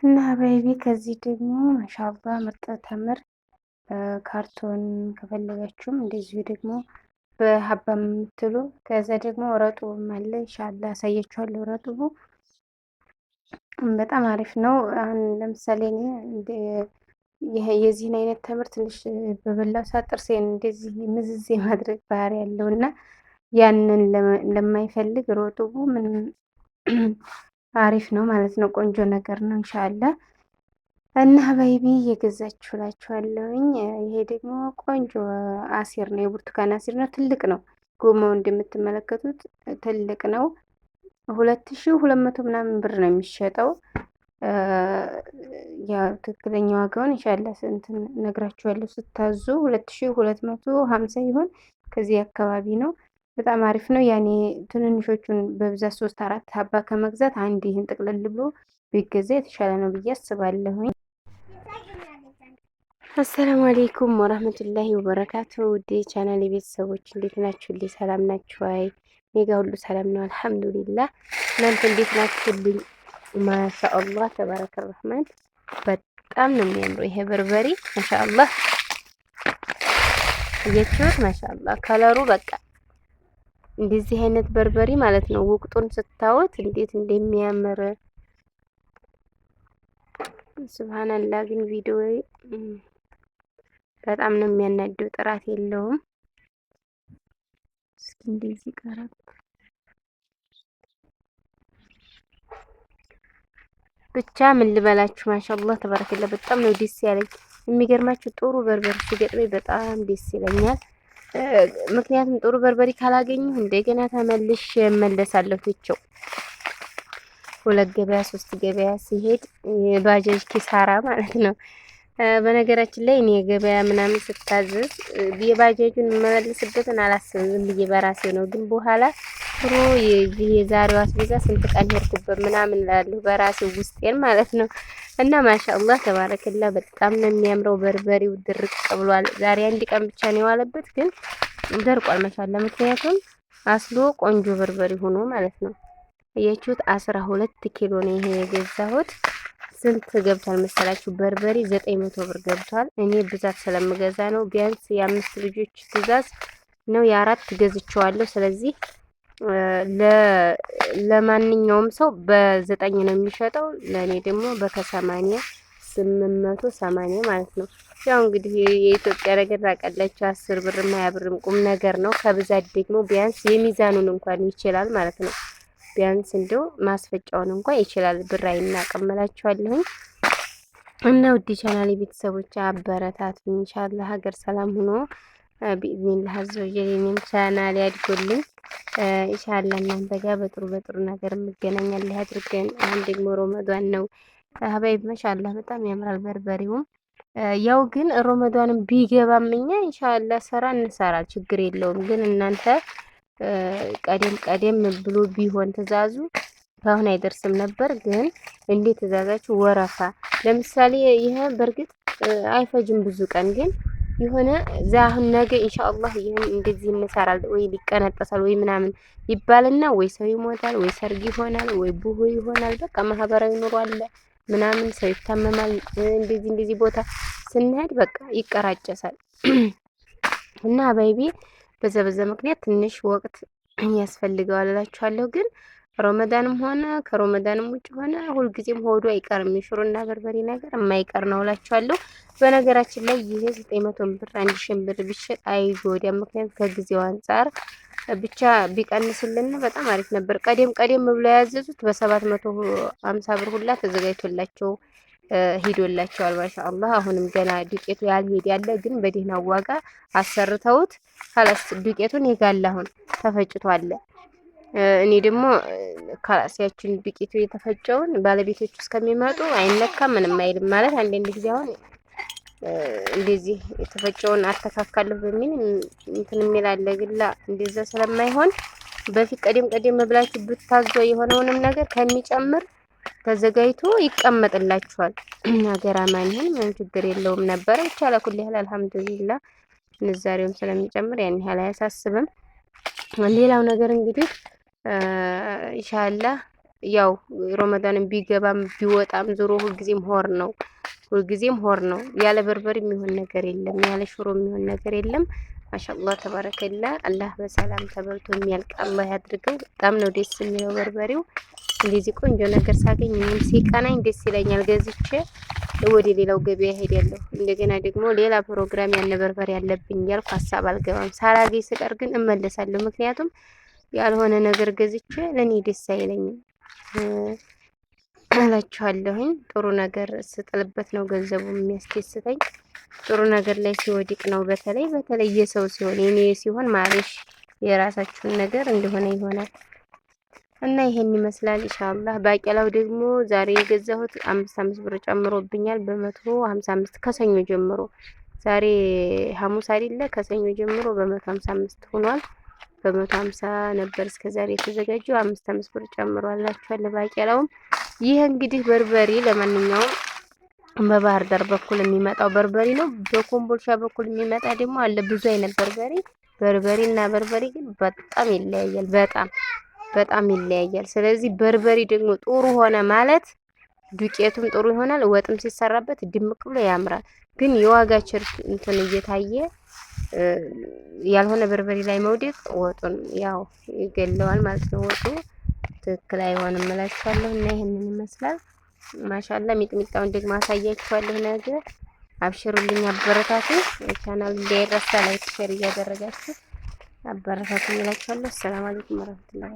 እና ሀባይቢ ከዚህ ደግሞ ማሻአላ ምርጥ ተምር ካርቶን ከፈለጋችሁም እንደዚሁ ደግሞ በሀባ የምትሉ ከዛ ደግሞ ረጡብም አለ ኢንሻአላ ያሳያችኋለሁ። ረጡቡ በጣም አሪፍ ነው። አሁን ለምሳሌ እኔ የዚህን አይነት ተምር ትንሽ በበላው ሰዓት ጥርሴን እንደዚህ ምዝዝ የማድረግ ባህሪ ያለው እና ያንን ለማይፈልግ ረጡቡ ምንም አሪፍ ነው ማለት ነው። ቆንጆ ነገር ነው ኢንሻአላ። እና ሀባይቢ እየገዛችሁ እላችኋለሁኝ። ይሄ ደግሞ ቆንጆ አሲር ነው፣ የብርቱካን አሲር ነው። ትልቅ ነው ጎማው እንደምትመለከቱት ትልቅ ነው። 2200 ምናምን ብር ነው የሚሸጠው። ያው ትክክለኛ ዋጋውን ኢንሻአላ ስንት ነግራችኋለሁ። ስታዙ 2250 ይሆን ከዚህ አካባቢ ነው። በጣም አሪፍ ነው። ያኔ ትንንሾቹን በብዛት 3-4 ሀባ ከመግዛት አንድ ይህን ጥቅልል ብሎ ቢገዛ የተሻለ ነው ብዬ አስባለሁኝ። አሰላሙ አሌይኩም ወራህመቱላሂ ወበረካቱ። ውዴ ቻናል ቤተሰቦች እንዴት ናችሁ? ሰላም ናችሁ? አይ እኔ ጋ ሁሉ ሰላም ነው አልሐምዱሊላህ። እናንተ እንዴት ናችሁልኝ? ማሻአላህ ተባረከ ረህማን። በጣም ነው የሚያምረው ይሄ በርበሬ ማሻአላህ። እየችሁት ማሻአላህ ከለሩ በቃ እንደዚህ አይነት በርበሬ ማለት ነው። ውቅጡን ስታዩት እንዴት እንደሚያምር ሱብሃንአላህ። ግን ቪዲዮ በጣም ነው የሚያናደው፣ ጥራት የለውም። እስኪ እንደዚህ ቀረብ ብቻ ምን ልበላችሁ ማሻአላህ ተባረከላ። በጣም ነው ደስ ያለኝ። የሚገርማችሁ ጥሩ በርበሬ ሲገጥመኝ በጣም ደስ ይለኛል። ምክንያቱም ጥሩ በርበሬ ካላገኘሁ እንደገና ተመልሼ እመለሳለሁ ትቼው። 2 ገበያ 3 ገበያ ሲሄድ የባጃጅ ኪሳራ ማለት ነው። በነገራችን ላይ እኔ ገበያ ምናምን ስታዘዝ የባጃጁን መመልስበትን አላስብም፣ ዝም ብዬ በራሴ ነው። ግን በኋላ ጥሩ የዛሬው አስቤዛ ስንት ቀን ሄድኩበት ምናምን እላለሁ በራሴ ውስጤን ማለት ነው። እና ማሻአላህ ተባረከላ በጣም ነው የሚያምረው። በርበሬው ድርቅ ብሏል። ዛሬ አንድ ቀን ብቻ ነው የዋለበት፣ ግን ደርቋል ማሻአላህ። ምክንያቱም አስሎ ቆንጆ በርበሬ ሆኖ ማለት ነው። እያችሁት 12 ኪሎ ነው ይሄ የገዛሁት። ስንት ገብቷል መሰላችሁ? በርበሬ 900 ብር ገብቷል። እኔ ብዛት ስለምገዛ ነው። ቢያንስ የ5 ልጆች ትዕዛዝ ነው፣ የ4 ገዝቼዋለሁ። ስለዚህ ለማንኛውም ሰው በ9 ነው የሚሸጠው። ለእኔ ደግሞ በከ80 880 ማለት ነው። ያው እንግዲህ የኢትዮጵያ ነገር ታውቃላችሁ፣ 10 ብርም 20 ብርም ቁም ነገር ነው። ከብዛት ደግሞ ቢያንስ የሚዛኑን እንኳን ይችላል ማለት ነው። ቢያንስ እንደው ማስፈጫውን እንኳን ይችላል። ብር አይናቀምላችኋለሁ። እና ውድ ቻናሌ ቤተሰቦች አበረታት ኢንሻአላህ ሀገር ሰላም ሆኖ ቢኢዝኒላህ አዘወጀል የኔም ቻናል ያድጎልኝ ኢንሻአላህ እናንተ ጋር በጥሩ ነገር እንገናኛለን ያድርገን። አሁን ደግሞ ረመዳን ነው ሀባይብ ማሻአላህ በጣም ያምራል በርበሬውም። ያው ግን ረመዳንም ቢገባም እኛ ኢንሻአላህ እንሰራ ችግር የለውም። ግን እናንተ ቀደም ብሎ ቢሆን ትእዛዙ አሁን አይደርስም ነበር። ግን እንዴት ትእዛዛችሁ ወረፋ ለምሳሌ ይሄ በርግጥ አይፈጅም ብዙ ቀን፣ ግን የሆነ አሁን ነገ ኢንሻአላህ ይሄን እንደዚህ እንሰራለን ወይ ሊቀነጠሳል ወይ ምናምን ይባልና ወይ ሰው ይሞታል ወይ ሰርግ ይሆናል ወይ ቡሁ ይሆናል። በቃ ማህበራዊ ኑሮ አለ ምናምን፣ ሰው ይታመማል። እንደዚህ ቦታ ስንሄድ በቃ ይቀራጨሳል እና ባይቢ በዛ ምክንያት ትንሽ ወቅት ያስፈልገዋል እላችኋለሁ። ግን ረመዳንም ሆነ ከረመዳንም ውጭ ሆነ ሁልጊዜም ሆዱ አይቀርም። የሽሮና በርበሬ ነገር የማይቀር ነው እላችኋለሁ። በነገራችን ላይ ይሄ 900 ብር 1000 ብር ቢሸጥ አይጎዳም። ምክንያቱም ከጊዜው አንፃር ብቻ ቢቀንስልን በጣም አሪፍ ነበር። ቀደም ብሎ ያዘዙት በ750 ብር ሁላ ተዘጋጅቶላቸው ሂዶላቸዋል ማሻአላህ። አሁንም ገና ዱቄቱ ያልሄድ ያለ ግን በደህና ዋጋ አሰርተውት ካላስ ዱቄቱን ይጋል አሁን ተፈጭቷል። እኔ ደግሞ ካላስ ያችን ዱቄቱ የተፈጨውን ባለቤቶቹ እስከሚመጡ አይነካም ምንም አይልም ማለት አንዳንድ ጊዜ አሁን እንደዚህ የተፈጨውን አስተካካለሁ በሚል እንትን የሚል አለ። ግላ እንደዛ ስለማይሆን በፊት ቀደም ብላችሁ ብታዙ የሆነውንም ነገር ከሚጨምር ተዘጋጅቶ ይቀመጥላችኋል። ሀገር አማን ምን ችግር የለውም ነበር። ይቻላል ኩል ያህል አልሐምዱሊላህ ምንዛሬውም ስለሚጨምር ያን ያህል አያሳስብም። ሌላው ነገር እንግዲህ ኢንሻአላህ ያው ረመዳንም ቢገባም ቢወጣም ዞሮ ሁልጊዜም ሆር ነው። ሁልጊዜም ሆር ነው። ያለ በርበሬ የሚሆን ነገር የለም። ያለ ሽሮ የሚሆን ነገር የለም። ማሻአላህ ተባረከላ። አላህ በሰላም ተበልቶ የሚያልቅ አላህ ያድርገው። በጣም ነው ደስ የሚለው በርበሬው። እንደዚህ ቆንጆ ነገር ሳገኝ ምንም ሲቀናኝ ደስ ይለኛል። ገዝቼ ወደ ሌላው ገበያ ሄዳለሁ። እንደገና ደግሞ ሌላ ፕሮግራም ያነ በርበሬ ያለብኝ እያልኩ ሀሳብ አልገባም። ሳላገኝ ስቀር ግን እመለሳለሁ። ምክንያቱም ያልሆነ ነገር ገዝቼ ለኔ ደስ አይለኝም እላችኋለሁኝ። ጥሩ ነገር ስጥልበት ነው ገንዘቡ የሚያስደስተኝ። ጥሩ ነገር ላይ ሲወድቅ ነው። በተለይ የሰው ሲሆን የኔ ሲሆን ማለሽ የራሳችሁን ነገር እንደሆነ ይሆናል እና ይሄን ይመስላል። ኢንሻአላህ ባቄላው ደግሞ ዛሬ የገዛሁት 5 ብር ጨምሮብኛል በ155 ከሰኞ ጀምሮ። ዛሬ ሐሙስ አይደለ? ከሰኞ ጀምሮ በ155 ሆኗል። በ150 ነበር እስከ ዛሬ የተዘጋጀው 5 ብር ጨምሯላችኋል። ባቄላውም ይህ እንግዲህ በርበሬ ለማንኛውም በባህር ዳር በኩል የሚመጣው በርበሬ ነው። በኮምቦልሻ በኩል የሚመጣ ደግሞ አለ ብዙ አይነት በርበሬና በርበሬ ግን በጣም ይለያያል። በጣም ይለያያል። ስለዚህ በርበሬ ደግሞ ጥሩ ሆነ ማለት ዱቄቱም ጥሩ ይሆናል። ወጥም ሲሰራበት ድምቅ ብሎ ያምራል። ግን የዋጋ ችርት እንትን እየታየ ያልሆነ በርበሬ ላይ መውደቅ ወጡን ያው ይገለዋል ማለት ነው። ወጡ ትክክል አይሆንም እላችኋለሁ። እና ይሄንን ይመስላል። ማሻአላ ሚጥሚጣውን ደግሞ አሳያችኋለሁ ነገ። አብሽሩልኝ፣ አበረታቱ። ቻናል እንዳይረሳ ላይክ ሼር እያደረጋችሁ አበረታቱ እላችኋለሁ። ሰላም አለይኩም ወራህመቱላሂ